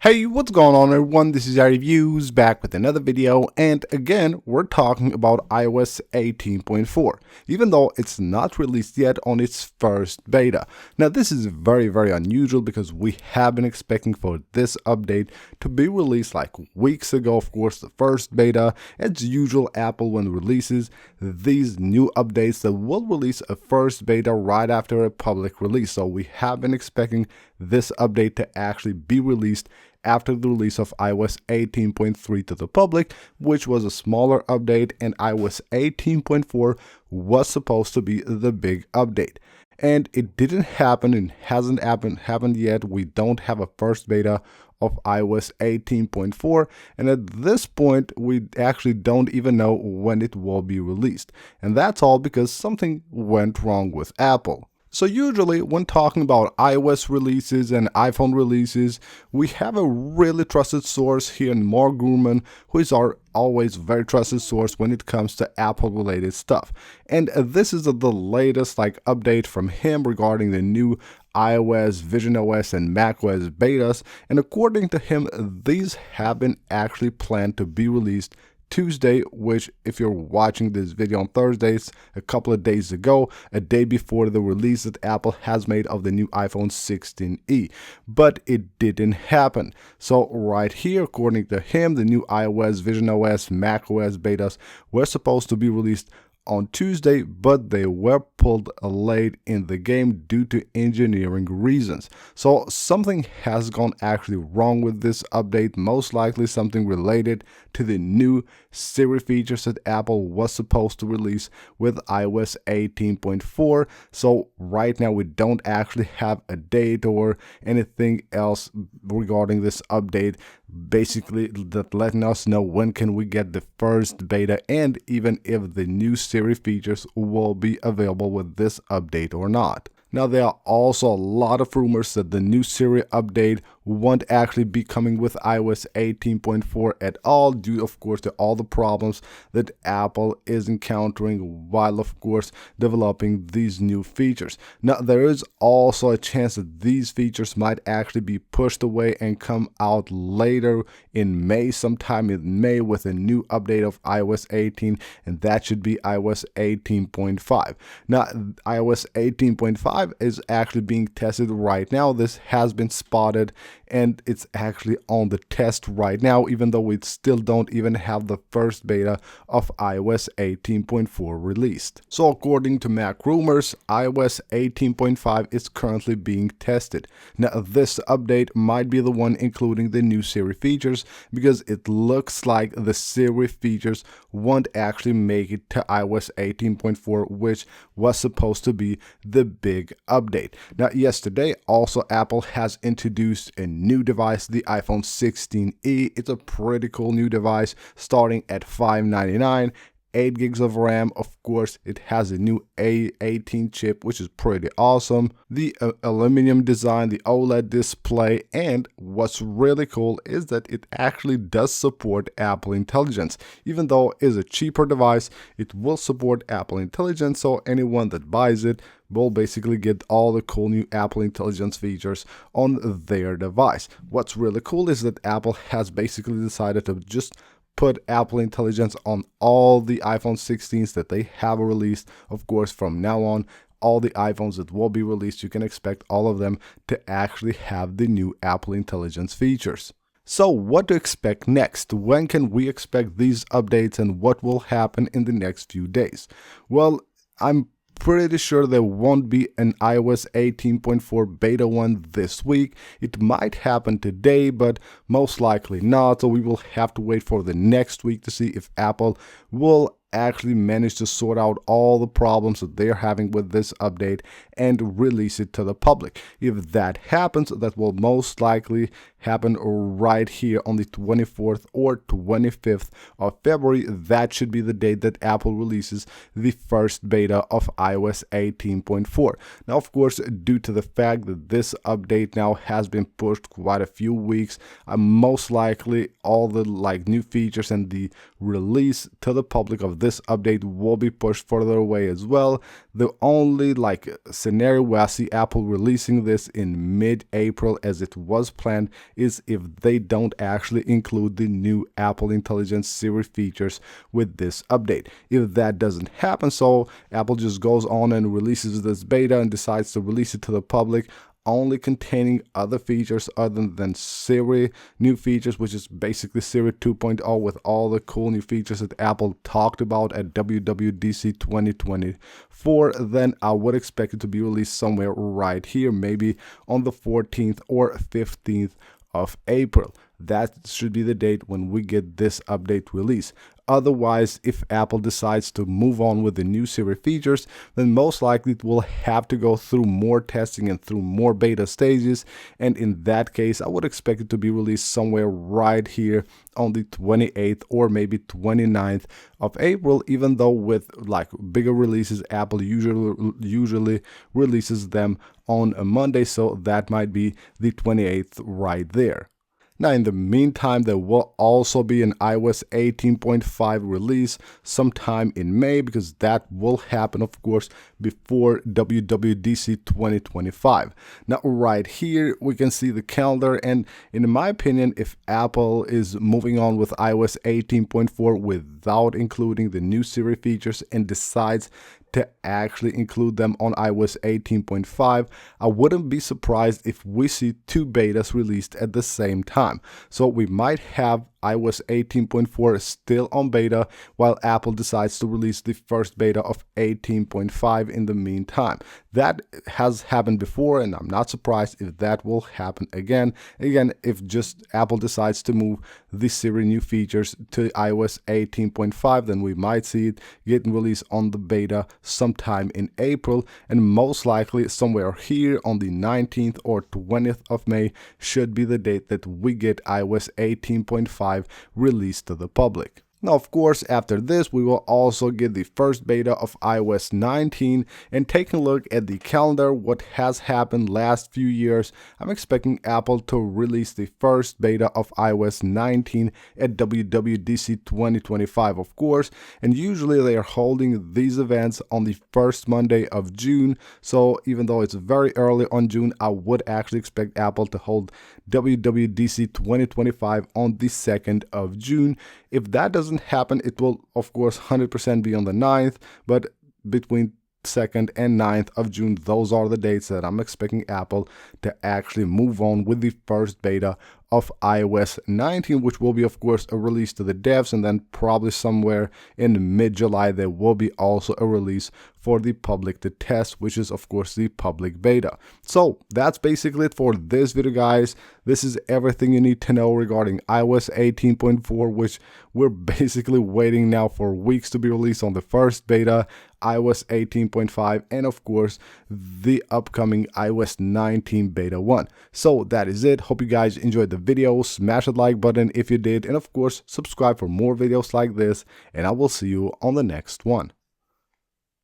Hey, what's going on everyone? This is iReviews back with another video, and again we're talking about iOS 18.4, even though it's not released yet on its first beta. Now this is very unusual because we have been expecting for this update to be released like weeks ago. Of course, the first beta, as usual, Apple when releases these new updates that will release a first beta right after a public release. So we have been expecting this update to actually be released after the release of iOS 18.3 to the public, which was a smaller update, and iOS 18.4 was supposed to be the big update. And it didn't happen and hasn't happened yet. We don't have a first beta of iOS 18.4, and at this point we actually don't even know when it will be released. And that's all because something went wrong with Apple. So usually when talking about iOS releases and iPhone releases, we have a really trusted source here in Mark Gurman, who is our always very trusted source when it comes to Apple related stuff. And this is the latest update from him regarding the new iOS, visionOS, and macOS betas. And according to him, these have been actually planned to be released Tuesday, which if you're watching this video on Thursdays, a couple of days ago, a day before the release that Apple has made of the new iPhone 16e. But it didn't happen. So right here, according to him, the new iOS, visionOS, macOS betas were supposed to be released on Tuesday, but they were pulled late in the game due to engineering reasons. So something has gone actually wrong with this update, most likely something related to the new Siri features that Apple was supposed to release with iOS 18.4. So right now we don't actually have a date or anything else regarding this update, basically that letting us know when can we get the first beta and even if the new Siri features will be available with this update or not. Now, there are also a lot of rumors that the new Siri update won't actually be coming with iOS 18.4 at all, due of course to all the problems that Apple is encountering while of course developing these new features. Now, there is also a chance that these features might actually be pushed away and come out later in May, sometime in May, with a new update of iOS 18, and that should be iOS 18.5. Now, iOS 18.5 is actually being tested right now. This has been spotted and it's actually on the test right now, even though we still don't even have the first beta of iOS 18.4 released. So according to Mac rumors, iOS 18.5 is currently being tested. Now this update might be the one including the new Siri features, because it looks like the Siri features won't actually make it to iOS 18.4, which was supposed to be the big update. Now yesterday also Apple has introduced a new device, the iPhone 16e. It's a pretty cool new device starting at $599. 8 gigs of RAM. Of course, it has a new A18 chip, which is pretty awesome. The aluminum design, the OLED display, and what's really cool is that it actually does support Apple Intelligence. Even though it is a cheaper device, it will support Apple Intelligence, so anyone that buys it will basically get all the cool new Apple Intelligence features on their device. What's really cool is that Apple has basically decided to just put Apple Intelligence on all the iPhone 16s that they have released. Of course, from now on, all the iPhones that will be released, you can expect all of them to actually have the new Apple Intelligence features. So what to expect next? When can we expect these updates and what will happen in the next few days? Well, I'm pretty sure there won't be an iOS 18.4 beta 1 this week. It might happen today, but most likely not. So we will have to wait for the next week to see if Apple will actually manage to sort out all the problems that they're having with this update and release it to the public. If that happens, that will most likely happen right here on the 24th or 25th of February. That should be the date that Apple releases the first beta of iOS 18.4. Now, of course, due to the fact that this update now has been pushed quite a few weeks, most likely all the new features and the release to the public of if this update will be pushed further away as well. The only scenario where I see Apple releasing this in mid-April as it was planned is if they don't actually include the new Apple Intelligent Siri features with this update. If that doesn't happen, so Apple just goes on and releases this beta and decides to release it to the public only containing other features other than Siri new features, which is basically Siri 2.0 with all the cool new features that Apple talked about at WWDC 2024, then I would expect it to be released somewhere right here, maybe on the 14th or 15th of April. That should be the date when we get this update release. Otherwise, if Apple decides to move on with the new Siri features, then most likely it will have to go through more testing and through more beta stages. And in that case, I would expect it to be released somewhere right here on the 28th or maybe 29th of April, even though with bigger releases, Apple usually releases them on a Monday. So that might be the 28th right there. Now, in the meantime, there will also be an iOS 18.5 release sometime in May, because that will happen, of course, before WWDC 2025. Now, right here, we can see the calendar. And in my opinion, if Apple is moving on with iOS 18.4 without including the new Siri features and decides to actually include them on iOS 18.5, I wouldn't be surprised if we see two betas released at the same time. So we might have iOS 18.4 still on beta while Apple decides to release the first beta of 18.5 in the meantime. That has happened before, and I'm not surprised if that will happen again. Again, if just Apple decides to move the Siri new features to iOS 18.5, then we might see it getting released on the beta sometime in April, and most likely somewhere here on the 19th or 20th of May should be the date that we get iOS 18.5 released to the public. Now, of course, after this, we will also get the first beta of iOS 19, and taking a look at the calendar, what has happened last few years, I'm expecting Apple to release the first beta of iOS 19 at WWDC 2025, of course, and usually they are holding these events on the first Monday of June, so even though it's very early on June, I would actually expect Apple to hold WWDC 2025 on the 2nd of June. If that doesn't happen, it will, of course, 100% be on the 9th, but between 2nd and 9th of June, those are the dates that I'm expecting Apple to actually move on with the first beta of iOS 19, which will be, of course, a release to the devs, and then probably somewhere in mid-July there will be also a release for the public to test, which is, of course, the public beta. So that's basically it for this video, guys. This is everything you need to know regarding iOS 18.4, which we're basically waiting now for weeks to be released on the first beta, iOS 18.5, and of course the upcoming iOS 19 beta 1. So that is it. Hope you guys enjoyed the video. Smash that like button if you did, and of course subscribe for more videos like this, and I will see you on the next one.